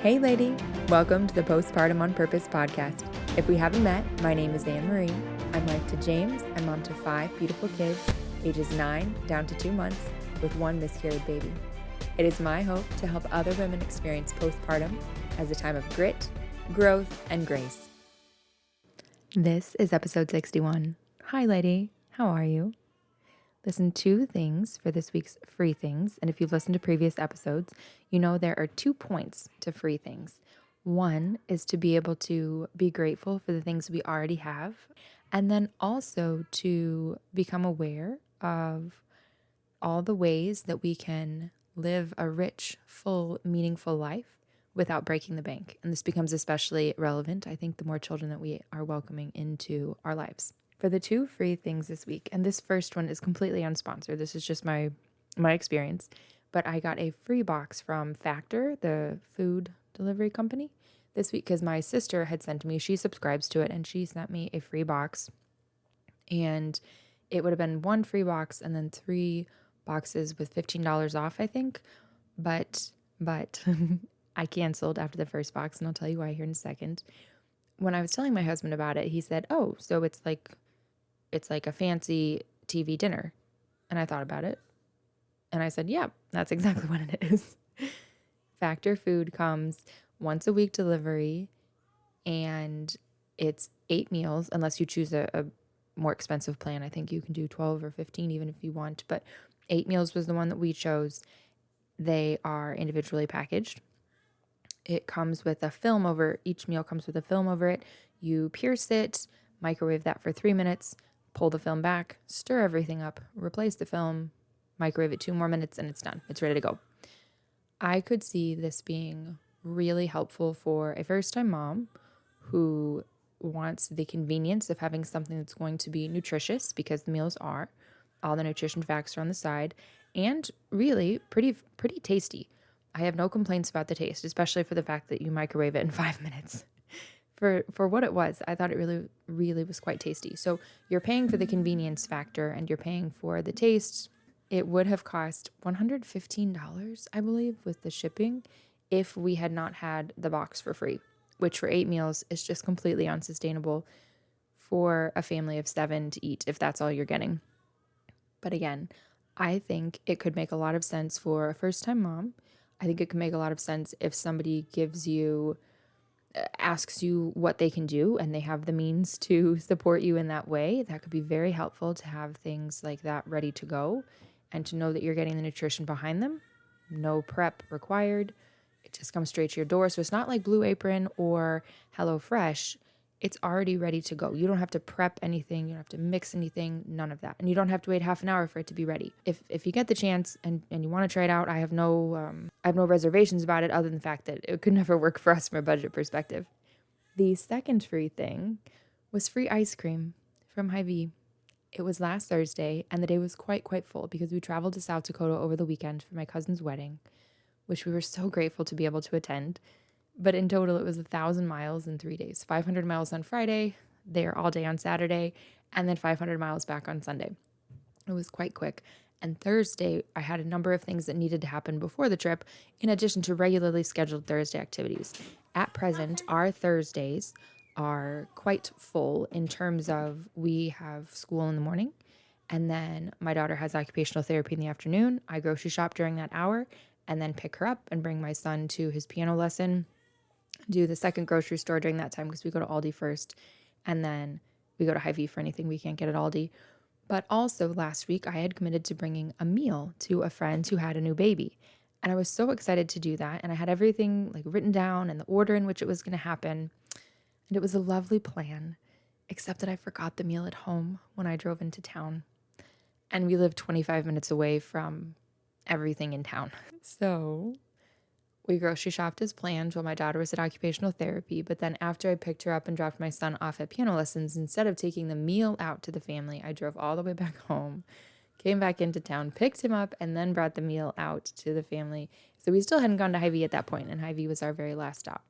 Hey lady, welcome to the Postpartum on Purpose podcast. If we haven't met, my name is Anne Marie. I'm wife to James and mom to 5 beautiful kids, ages 9 down to 2 months, with 1 miscarried baby. It is my hope to help other women experience postpartum as a time of grit, growth, and grace. This is episode 61. Hi lady, how are you? Listen, 2 things for this week's free things. And if you've listened to previous episodes, you know there are 2 points to free things. One is to be able to be grateful for the things we already have, and then also to become aware of all the ways that we can live a rich, full, meaningful life without breaking the bank. And this becomes especially relevant, I think, the more children that we are welcoming into our lives. For the 2 free things this week, and this first one is completely unsponsored. This is just my experience, but I got a free box from Factor, the food delivery company, this week because my sister had sent me, she subscribes to it, and she sent me a free box. And it would have been 1 free box and then 3 boxes with $15 off, I think. But I canceled after the first box, and I'll tell you why here in a second. When I was telling my husband about it, he said, "Oh, so it's like a fancy TV dinner." And I thought about it. And I said, yeah, that's exactly what it is. Factor food comes once a week delivery, and it's 8 meals, unless you choose a more expensive plan. I think you can do 12 or 15 even if you want, but 8 meals was the one that we chose. They are individually packaged. It comes with a film over, each meal comes with a film over it. You pierce it, microwave that for 3 minutes, pull the film back, stir everything up, replace the film, microwave it 2 more minutes, and it's done. It's ready to go. I could see this being really helpful for a first-time mom who wants the convenience of having something that's going to be nutritious, because the meals are. All the nutrition facts are on the side, and really pretty tasty. I have no complaints about the taste, especially for the fact that you microwave it in 5 minutes. For what it was, I thought it really, really was quite tasty. So you're paying for the convenience factor and you're paying for the taste. It would have cost $115, I believe, with the shipping if we had not had the box for free, which for 8 meals is just completely unsustainable for a family of 7 to eat if that's all you're getting. But again, I think it could make a lot of sense for a first-time mom. I think it could make a lot of sense if somebody asks you what they can do and they have the means to support you in that way. That could be very helpful to have things like that ready to go and to know that you're getting the nutrition behind them. No prep required. It just comes straight to your door. So it's not like Blue Apron or HelloFresh. It's already ready to go. You don't have to prep anything. You don't have to mix anything, none of that. And you don't have to wait half an hour for it to be ready. If you get the chance and you want to try it out, I have no reservations about it other than the fact that it could never work for us from a budget perspective. The second free thing was free ice cream from Hy-Vee. It was last Thursday, and the day was quite full because we traveled to South Dakota over the weekend for my cousin's wedding, which we were so grateful to be able to attend. But in total, it was 1,000 miles in 3 days. 500 miles on Friday, there all day on Saturday, and then 500 miles back on Sunday. It was quite quick. And Thursday, I had a number of things that needed to happen before the trip, in addition to regularly scheduled Thursday activities. At present, our Thursdays are quite full in terms of we have school in the morning, and then my daughter has occupational therapy in the afternoon. I grocery shop during that hour, and then pick her up and bring my son to his piano lesson. Do the second grocery store during that time because we go to Aldi first, and then we go to Hy-Vee for anything we can't get at Aldi. But also last week I had committed to bringing a meal to a friend who had a new baby, and I was so excited to do that, and I had everything like written down and the order in which it was going to happen, and it was a lovely plan, except that I forgot the meal at home when I drove into town, and we live 25 minutes away from everything in town. So we grocery shopped as planned while my daughter was at occupational therapy, but then after I picked her up and dropped my son off at piano lessons, instead of taking the meal out to the family, I drove all the way back home, came back into town, picked him up, and then brought the meal out to the family. So we still hadn't gone to Hy-Vee at that point, and Hy-Vee was our very last stop.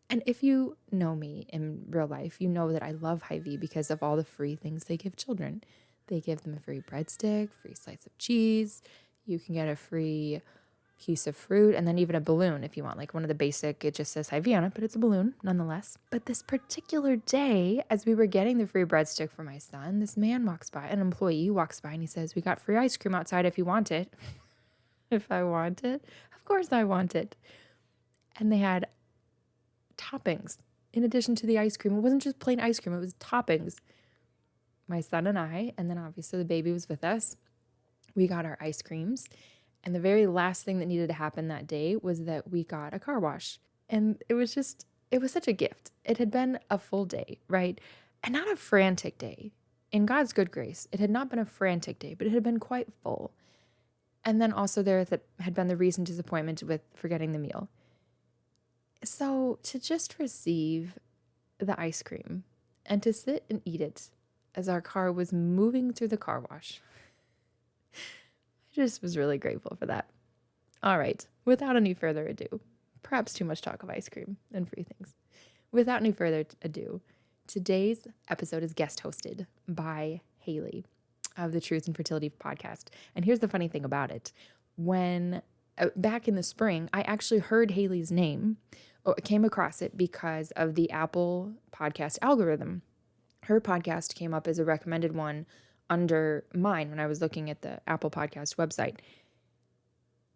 And if you know me in real life, you know that I love Hy-Vee because of all the free things they give children. They give them a free breadstick, free slice of cheese. You can get a free piece of fruit, and then even a balloon if you want, like one of the basic, it just says IV on it, but it's a balloon nonetheless. But this particular day, as we were getting the free breadstick for my son, this man walks by, an employee walks by, and he says, "We got free ice cream outside if you want it." If I want it? Of course I want it. And they had toppings in addition to the ice cream. It wasn't just plain ice cream, it was toppings. My son and I, and then obviously the baby was with us, we got our ice creams. And the very last thing that needed to happen that day was that we got a car wash. And it was such a gift. It had been a full day, right? And not a frantic day. In God's good grace, it had not been a frantic day, but it had been quite full. And then also there had been the recent disappointment with forgetting the meal. So to just receive the ice cream and to sit and eat it as our car was moving through the car wash, I just was really grateful for that. All right, without any further ado, perhaps too much talk of ice cream and free things. Without any further ado, today's episode is guest hosted by Haley of the Truth Fertility Podcast. And here's the funny thing about it. When back in the spring, I actually heard Haley's name, or came across it because of the Apple podcast algorithm. Her podcast came up as a recommended one under mine when I was looking at the Apple Podcast website.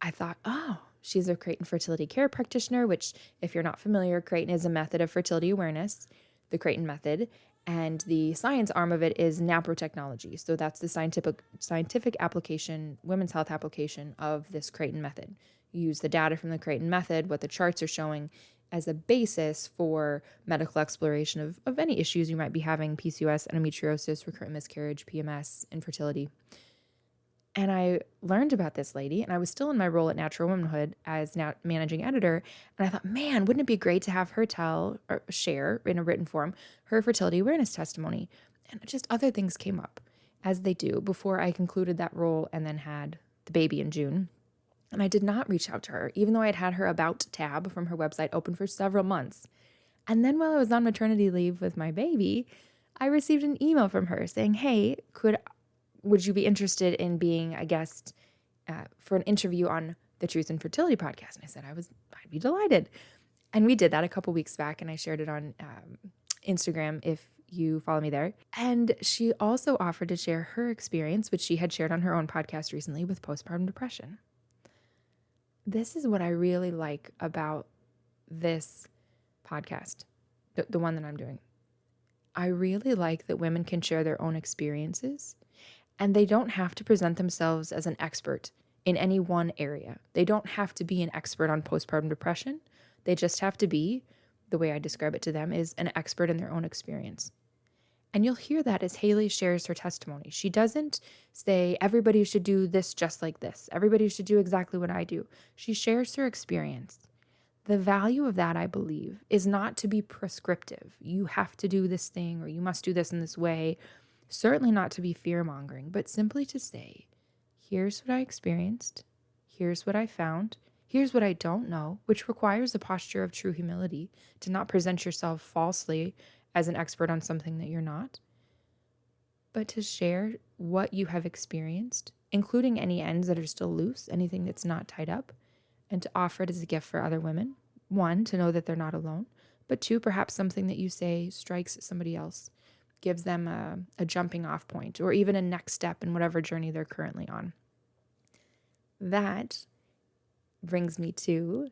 I thought, oh, she's a Creighton FertilityCare Practitioner, which, if you're not familiar, Creighton is a method of fertility awareness, the Creighton method. And the science arm of it is naprotechnology. So that's the scientific application, women's health application of this Creighton method. You use the data from the Creighton method, what the charts are showing, as a basis for medical exploration of any issues you might be having: PCOS, endometriosis, recurrent miscarriage, PMS, infertility. And I learned about this lady, and I was still in my role at Natural Womanhood as now managing editor. And I thought, man, wouldn't it be great to have her tell or share in a written form her fertility awareness testimony? And just other things came up, as they do, before I concluded that role and then had the baby in June. And I did not reach out to her, even though I had her About tab from her website open for several months. And then while I was on maternity leave with my baby, I received an email from her saying, hey, would you be interested in being a guest for an interview on the Truth and Fertility Podcast? And I said I'd be delighted. And we did that a couple weeks back, and I shared it on Instagram if you follow me there. And she also offered to share her experience, which she had shared on her own podcast recently, with postpartum depression. This is what I really like about this podcast, the one that I'm doing. I really like that women can share their own experiences, and they don't have to present themselves as an expert in any one area. They don't have to be an expert on postpartum depression. They just have to be, the way I describe it to them, is an expert in their own experience. And you'll hear that as Haley shares her testimony. She doesn't say, everybody should do this just like this. Everybody should do exactly what I do. She shares her experience. The value of that, I believe, is not to be prescriptive. You have to do this thing, or you must do this in this way. Certainly not to be fear-mongering, but simply to say, here's what I experienced. Here's what I found. Here's what I don't know, which requires a posture of true humility, to not present yourself falsely as an expert on something that you're not, but to share what you have experienced, including any ends that are still loose, anything that's not tied up, and to offer it as a gift for other women. One, to know that they're not alone, but two, perhaps something that you say strikes somebody else, gives them a jumping off point, or even a next step in whatever journey they're currently on. That brings me to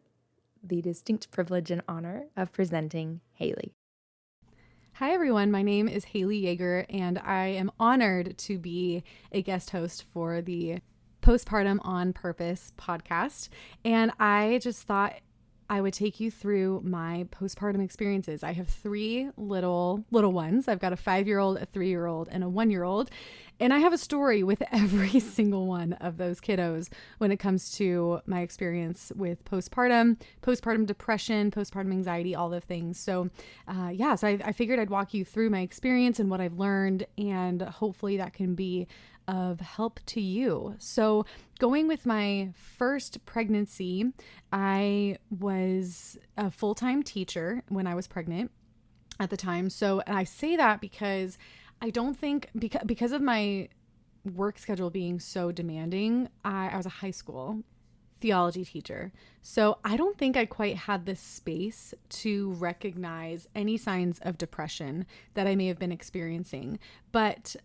the distinct privilege and honor of presenting Haley. Hi, everyone. My name is Haley Yeager, and I am honored to be a guest host for the Postpartum on Purpose podcast. And I just thought I would take you through my postpartum experiences. I have three little ones. I've got a 5-year-old, a 3-year-old, and a 1-year-old. And I have a story with every single one of those kiddos when it comes to my experience with postpartum depression, postpartum anxiety, all the things. So so I figured I'd walk you through my experience and what I've learned, and hopefully that can be of help to you. So going with my first pregnancy, I was a full-time teacher when I was pregnant at the time. So, and I say that because I don't think, because of my work schedule being so demanding, I was a high school theology teacher. So I don't think I quite had the space to recognize any signs of depression that I may have been experiencing. But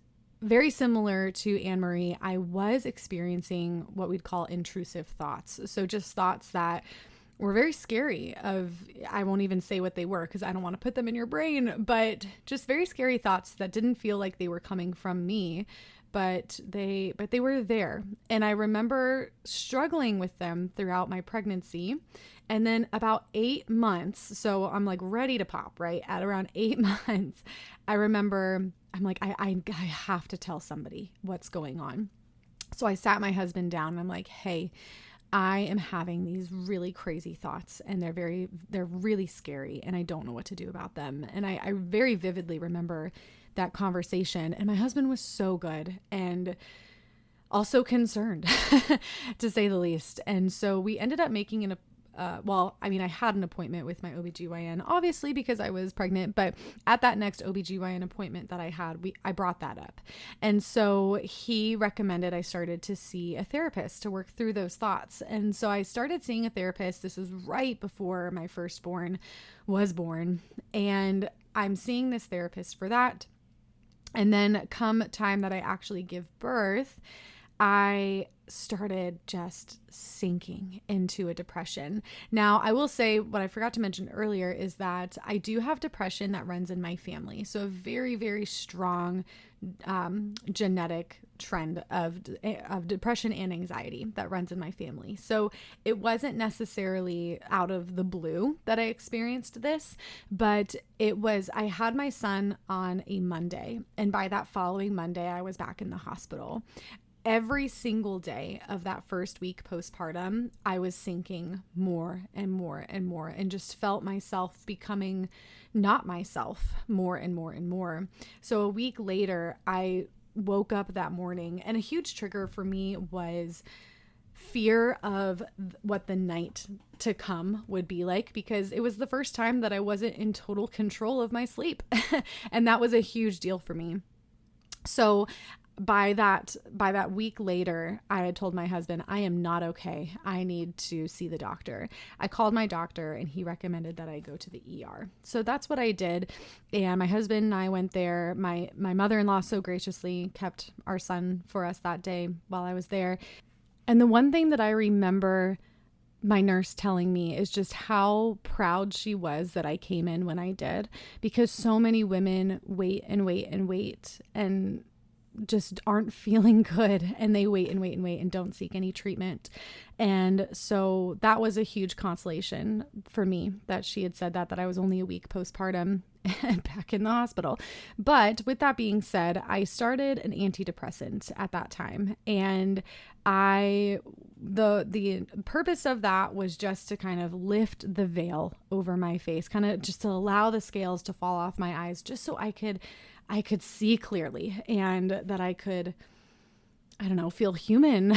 very similar to Anne-Marie, I was experiencing what we'd call intrusive thoughts. So just thoughts that were very scary I won't even say what they were because I don't want to put them in your brain, but just very scary thoughts that didn't feel like they were coming from me, but they were there. And I remember struggling with them throughout my pregnancy. And then about 8 months, so I'm like ready to pop, right? At around 8 months, I remember I'm like, I have to tell somebody what's going on. So I sat my husband down and I'm like, hey, I am having these really crazy thoughts and they're really scary and I don't know what to do about them. And I very vividly remember that conversation, and my husband was so good and also concerned to say the least. And so we ended up making I had an appointment with my OBGYN, obviously because I was pregnant, but at that next OBGYN appointment that I had, I brought that up. And so he recommended I started to see a therapist to work through those thoughts. And so I started seeing a therapist. This was right before my firstborn was born. And I'm seeing this therapist for that. And then come time that I actually give birth, I started just sinking into a depression. Now, I will say what I forgot to mention earlier is that I do have depression that runs in my family. So a very, very strong genetic trend of depression and anxiety that runs in my family. So it wasn't necessarily out of the blue that I experienced this, but I had my son on a Monday, and by that following Monday, I was back in the hospital. Every single day of that first week postpartum, I was sinking more and more and more and just felt myself becoming not myself more and more and more. So a week later, I woke up that morning, and a huge trigger for me was fear of what the night to come would be like, because it was the first time that I wasn't in total control of my sleep. And that was a huge deal for me. So by that week later, I had told my husband, I am not okay. I need to see the doctor. I called my doctor and he recommended that I go to the ER. So that's what I did. And my husband and I went there. My mother-in-law so graciously kept our son for us that day while I was there. And the one thing that I remember my nurse telling me is just how proud she was that I came in when I did, because so many women wait and wait and wait and just aren't feeling good, and they wait and wait and wait and don't seek any treatment. And so that was a huge consolation for me that she had said that I was only a week postpartum and back in the hospital. But with that being said, I started an antidepressant at that time, and the purpose of that was just to kind of lift the veil over my face, kind of just to allow the scales to fall off my eyes, just so I could see clearly, and that I could, feel human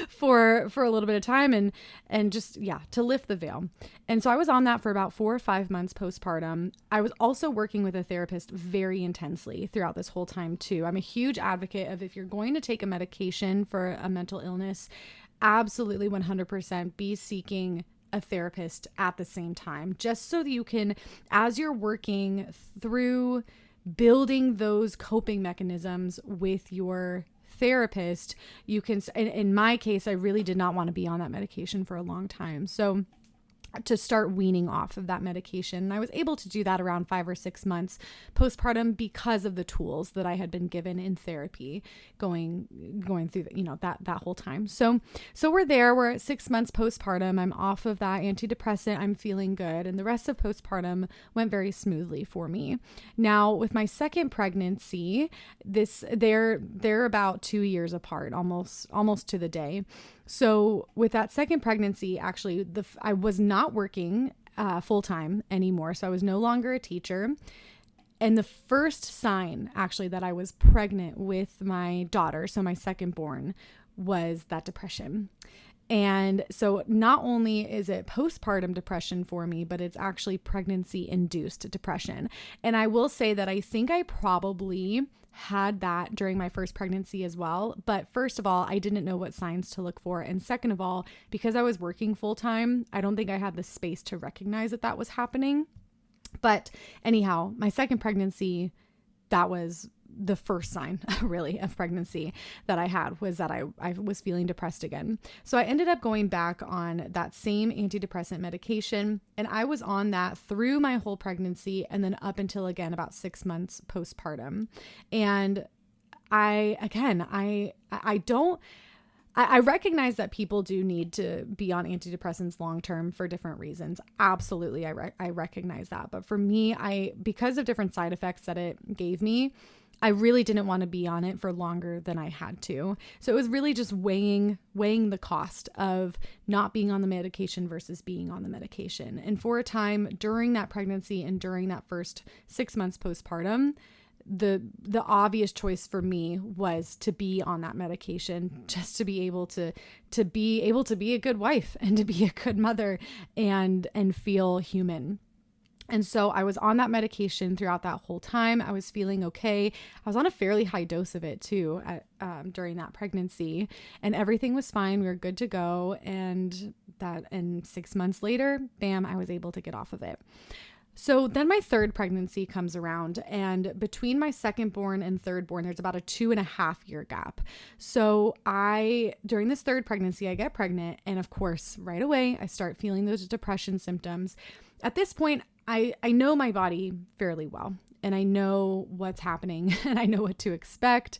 for a little bit of time, and just, to lift the veil. And so I was on that for about 4 or 5 months postpartum. I was also working with a therapist very intensely throughout this whole time too. I'm a huge advocate of, if you're going to take a medication for a mental illness, absolutely 100% be seeking a therapist at the same time, just so that you can, as you're working through building those coping mechanisms with your therapist, you can, in my case, I really did not want to be on that medication for a long time. So to start weaning off of that medication. And I was able to do that around 5 or 6 months postpartum because of the tools that I had been given in therapy going through that whole time. So we're at 6 months postpartum. I'm off of that antidepressant. I'm feeling good. And the rest of postpartum went very smoothly for me. Now with my second pregnancy, they're about 2 years apart, almost to the day. So with that second pregnancy, actually, I was not working full-time anymore. So I was no longer a teacher. And the first sign actually that I was pregnant with my daughter, so my second born, was that depression. And so not only is it postpartum depression for me, but it's actually pregnancy induced depression. And I will say that I think I probably had that during my first pregnancy as well. But first of all, I didn't know what signs to look for. And second of all, because I was working full time, I don't think I had the space to recognize that was happening. But anyhow, my second pregnancy, that was the first sign really of pregnancy that I had, was that I was feeling depressed again. So I ended up going back on that same antidepressant medication, and I was on that through my whole pregnancy and then up until again about 6 months postpartum. And I recognize that people do need to be on antidepressants long-term for different reasons. Absolutely. I recognize that. But for me, because of different side effects that it gave me, I really didn't want to be on it for longer than I had to. So it was really just weighing the cost of not being on the medication versus being on the medication. And for a time during that pregnancy and during that first 6 months postpartum, the obvious choice for me was to be on that medication, just to be able to be a good wife and to be a good mother and feel human. And so I was on that medication throughout that whole time. I was feeling okay. I was on a fairly high dose of it too during that pregnancy, and everything was fine. We were good to go. And 6 months later, bam, I was able to get off of it. So then my third pregnancy comes around, and between my second born and third born, there's about a 2.5 year gap. So during this third pregnancy, I get pregnant. And of course, right away, I start feeling those depression symptoms. At this point, I know my body fairly well, and I know what's happening and I know what to expect.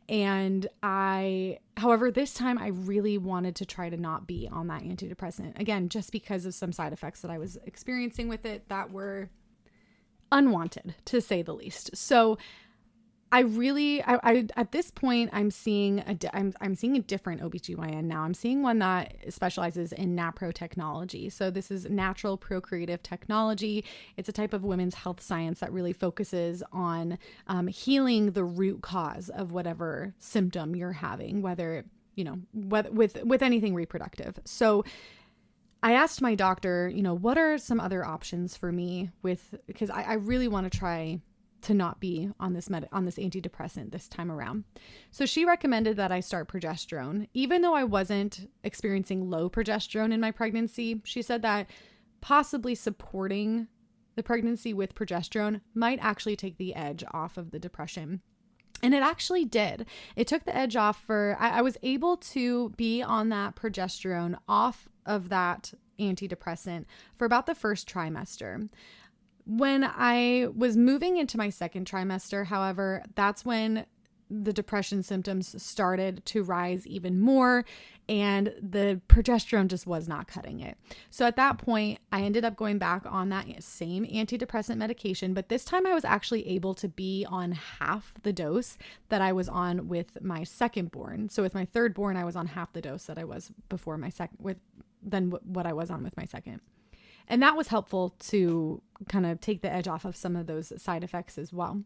And however, this time I really wanted to try to not be on that antidepressant. Again, just because of some side effects that I was experiencing with it that were unwanted, to say the least. So at this point, I'm seeing a different OBGYN now. I'm seeing one that specializes in NAPRO technology. So this is natural procreative technology. It's a type of women's health science that really focuses on healing the root cause of whatever symptom you're having, whether with anything reproductive. So I asked my doctor, what are some other options for me because I really want to try to not be on this antidepressant this time around. So she recommended that I start progesterone. Even though I wasn't experiencing low progesterone in my pregnancy, she said that possibly supporting the pregnancy with progesterone might actually take the edge off of the depression. And it actually did. It took the edge off I was able to be on that progesterone off of that antidepressant for about the first trimester. When I was moving into my second trimester, however, that's when the depression symptoms started to rise even more, and the progesterone just was not cutting it. So at that point, I ended up going back on that same antidepressant medication, but this time I was actually able to be on half the dose that I was on with my second born. So with my third born, I was on half the dose that I was before my second, than what I was on with my second. And that was helpful to kind of take the edge off of some of those side effects as well.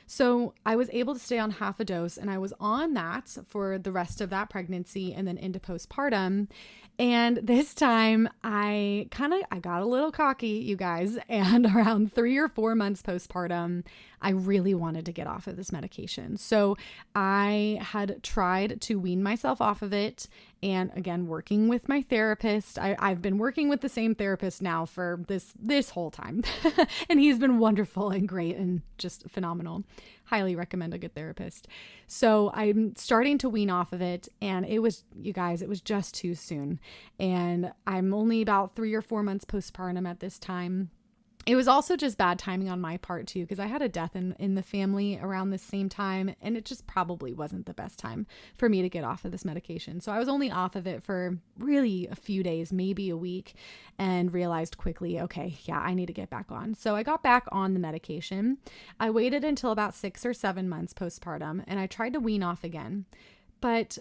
So I was able to stay on half a dose, and I was on that for the rest of that pregnancy and then into postpartum. And this time I got a little cocky, you guys, and around 3 or 4 months postpartum, I really wanted to get off of this medication. So I had tried to wean myself off of it. And again, working with my therapist, I've been working with the same therapist now for this whole time. And he's been wonderful and great and just phenomenal. Highly recommend a good therapist. So I'm starting to wean off of it. And it was just too soon. And I'm only about 3 or 4 months postpartum at this time. It was also just bad timing on my part too, because I had a death in the family around the same time, and it just probably wasn't the best time for me to get off of this medication. So I was only off of it for really a few days, maybe a week, and realized quickly, okay, yeah, I need to get back on. So I got back on the medication. I waited until about 6 or 7 months postpartum, and I tried to wean off again, but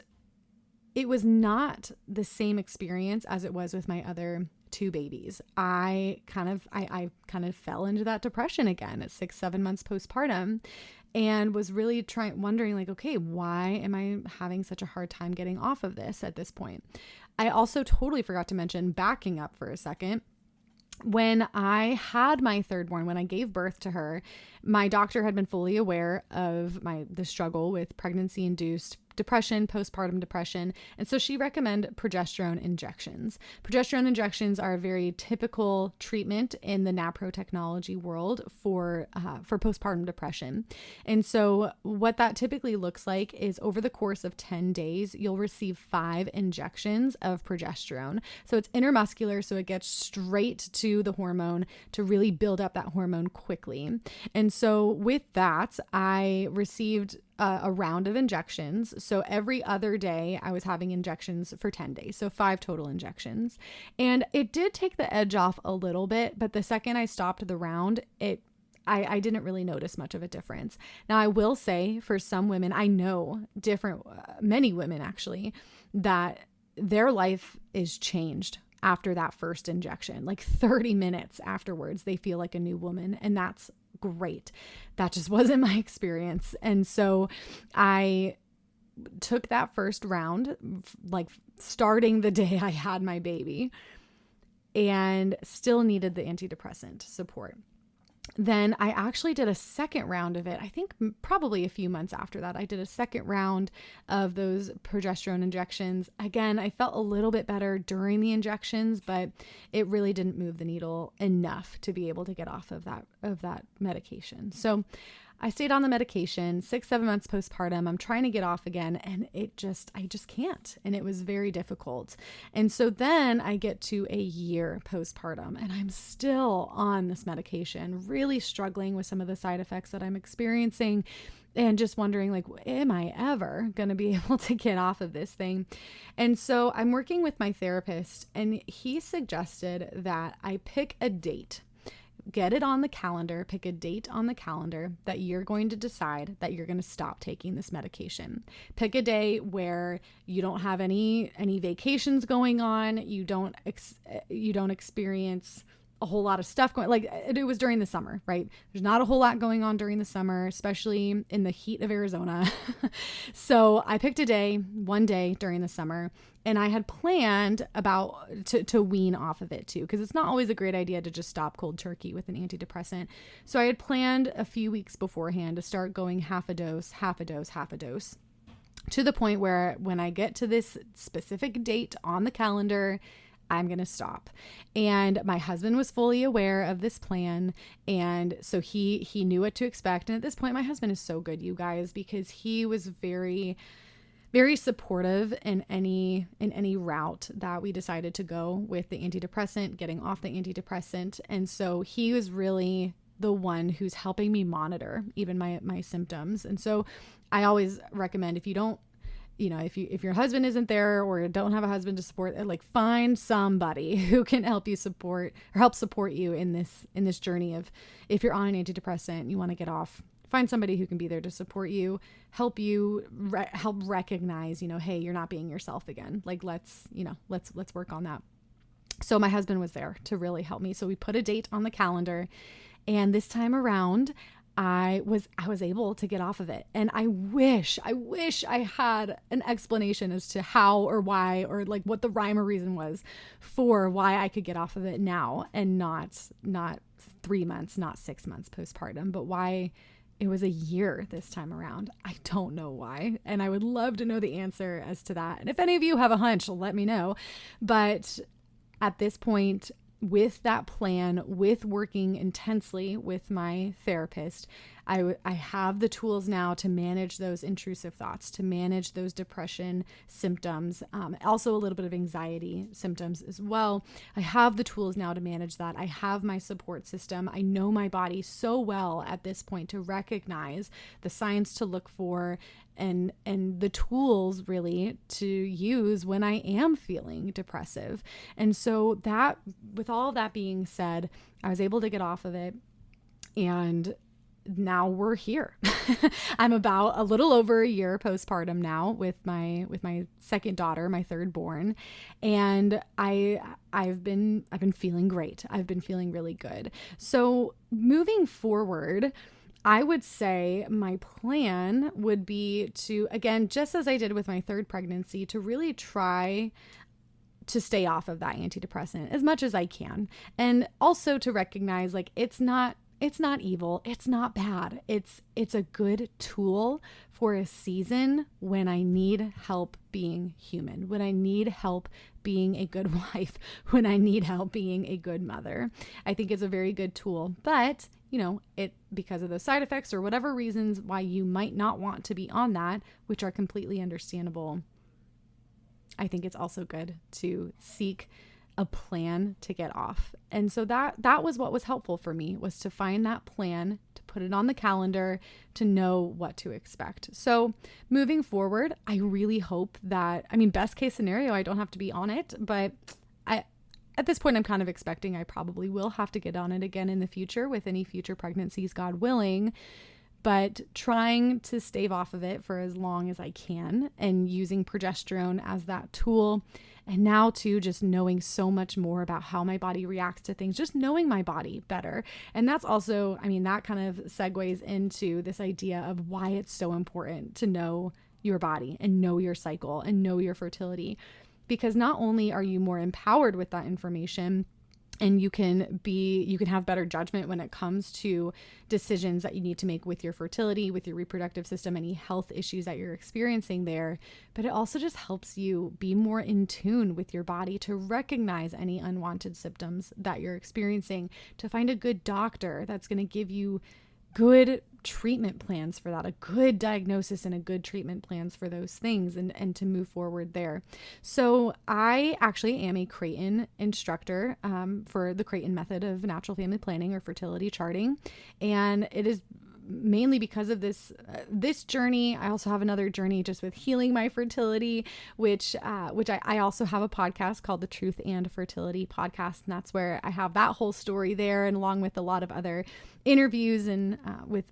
it was not the same experience as it was with my other 2 babies. I kind of fell into that depression again at 6-7 months postpartum, and was really wondering like, okay, why am I having such a hard time getting off of this at this point? I also totally forgot to mention, backing up for a second, when I had my third born, when I gave birth to her, my doctor had been fully aware of the struggle with pregnancy-induced depression, postpartum depression. And so she recommended progesterone injections. Progesterone injections are a very typical treatment in the NAPRO technology world for postpartum depression. And so what that typically looks like is over the course of 10 days, you'll receive 5 injections of progesterone. So it's intramuscular, so it gets straight to the hormone to really build up that hormone quickly. And so with that, I received a round of injections. So every other day I was having injections for 10 days. So 5 total injections. And it did take the edge off a little bit, but the second I stopped the round, I didn't really notice much of a difference. Now I will say for some women, I know many women actually, that their life is changed after that first injection. Like 30 minutes afterwards, they feel like a new woman. And that's great. That just wasn't my experience. And so I took that first round, like starting the day I had my baby, and still needed the antidepressant support. Then I actually did a second round of it. I think probably a few months after that, I did a second round of those progesterone injections. Again, I felt a little bit better during the injections, but it really didn't move the needle enough to be able to get off of that medication. So I stayed on the medication 6-7 months postpartum. I'm trying to get off again, and I just can't. And it was very difficult. And so then I get to a year postpartum, and I'm still on this medication, really struggling with some of the side effects that I'm experiencing, and just wondering, like, am I ever going to be able to get off of this thing? And so I'm working with my therapist, and he suggested that I pick a date. Get it on the calendar, pick a date on the calendar that you're going to decide that you're going to stop taking this medication. Pick a day where you don't have any vacations going on. You don't experience a whole lot of stuff going, like it was during the summer, right? There's not a whole lot going on during the summer, especially in the heat of Arizona. So I picked one day during the summer, and I had planned to wean off of it too, because it's not always a great idea to just stop cold turkey with an antidepressant. So I had planned a few weeks beforehand to start going half a dose, to the point where when I get to this specific date on the calendar, I'm going to stop. And my husband was fully aware of this plan. And so he knew what to expect. And at this point, my husband is so good, you guys, because he was very, very supportive in any route that we decided to go with the antidepressant, getting off the antidepressant. And so he was really the one who's helping me monitor even my symptoms. And so I always recommend, if you don't, if your husband isn't there or don't have a husband to support, like, find somebody who can help support you in this journey of, if you're on an antidepressant, you want to get off, find somebody who can be there to support you, help recognize, hey, you're not being yourself again. Like, let's work on that. So my husband was there to really help me. So we put a date on the calendar, and this time around, I was able to get off of it. And I wish I had an explanation as to how or why, or like what the rhyme or reason was for why I could get off of it now, and not 3 months, not 6 months postpartum, but why it was a year this time around. I don't know why. And I would love to know the answer as to that. And if any of you have a hunch, let me know. But at this point, with that plan, with working intensely with my therapist, I have the tools now to manage those intrusive thoughts, to manage those depression symptoms, also a little bit of anxiety symptoms as well. I have the tools now to manage that. I have my support system. I know my body so well at this point to recognize the signs to look for, and the tools really to use when I am feeling depressive. And so that, with all that being said, I was able to get off of it, and now we're here. I'm about a little over a year postpartum now with my second daughter, my third born, and I've been feeling great. I've been feeling really good. So moving forward, I would say my plan would be to, again, just as I did with my third pregnancy, to really try to stay off of that antidepressant as much as I can. And also to recognize like it's not evil. It's not bad. It's a good tool for a season when I need help being human, when I need help being a good wife, when I need help being a good mother. I think it's a very good tool, but it, because of those side effects or whatever reasons why you might not want to be on that, which are completely understandable, I think it's also good to seek a plan to get off. And so that was what was helpful for me, was to find that plan, to put it on the calendar, to know what to expect. So moving forward, I really hope that, best case scenario, I don't have to be on it, but at this point, I'm kind of expecting I probably will have to get on it again in the future with any future pregnancies, God willing, but trying to stave off of it for as long as I can and using progesterone as that tool. And now too, just knowing so much more about how my body reacts to things, just knowing my body better. And that's also, that kind of segues into this idea of why it's so important to know your body and know your cycle and know your fertility. Because not only are you more empowered with that information, and you can have better judgment when it comes to decisions that you need to make with your fertility, with your reproductive system, any health issues that you're experiencing there. But it also just helps you be more in tune with your body, to recognize any unwanted symptoms that you're experiencing, to find a good doctor that's going to give you good treatment plans for that, a good diagnosis and a good treatment plans for those things, and to move forward there. So I actually am a Creighton instructor for the Creighton method of natural family planning or fertility charting. And it is mainly because of this journey. I also have another journey just with healing my fertility, which I also have a podcast called the Truth Fertility Podcast. And that's where I have that whole story there, and along with a lot of other interviews and with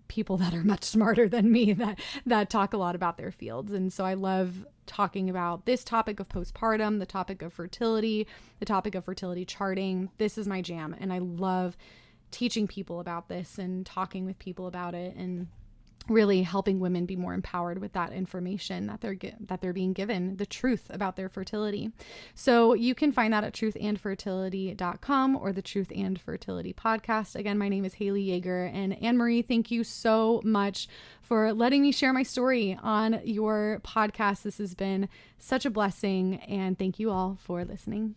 people that are much smarter than me that talk a lot about their fields. And so I love talking about this topic of postpartum, the topic of fertility, the topic of fertility charting. This is my jam. And I love teaching people about this and talking with people about it, and really helping women be more empowered with that information that they're being given, the truth about their fertility. So you can find that at truthandfertility.com or the Truth and Fertility Podcast. Again, my name is Haley Yeager, and Anne-Marie, thank you so much for letting me share my story on your podcast. This has been such a blessing, and thank you all for listening.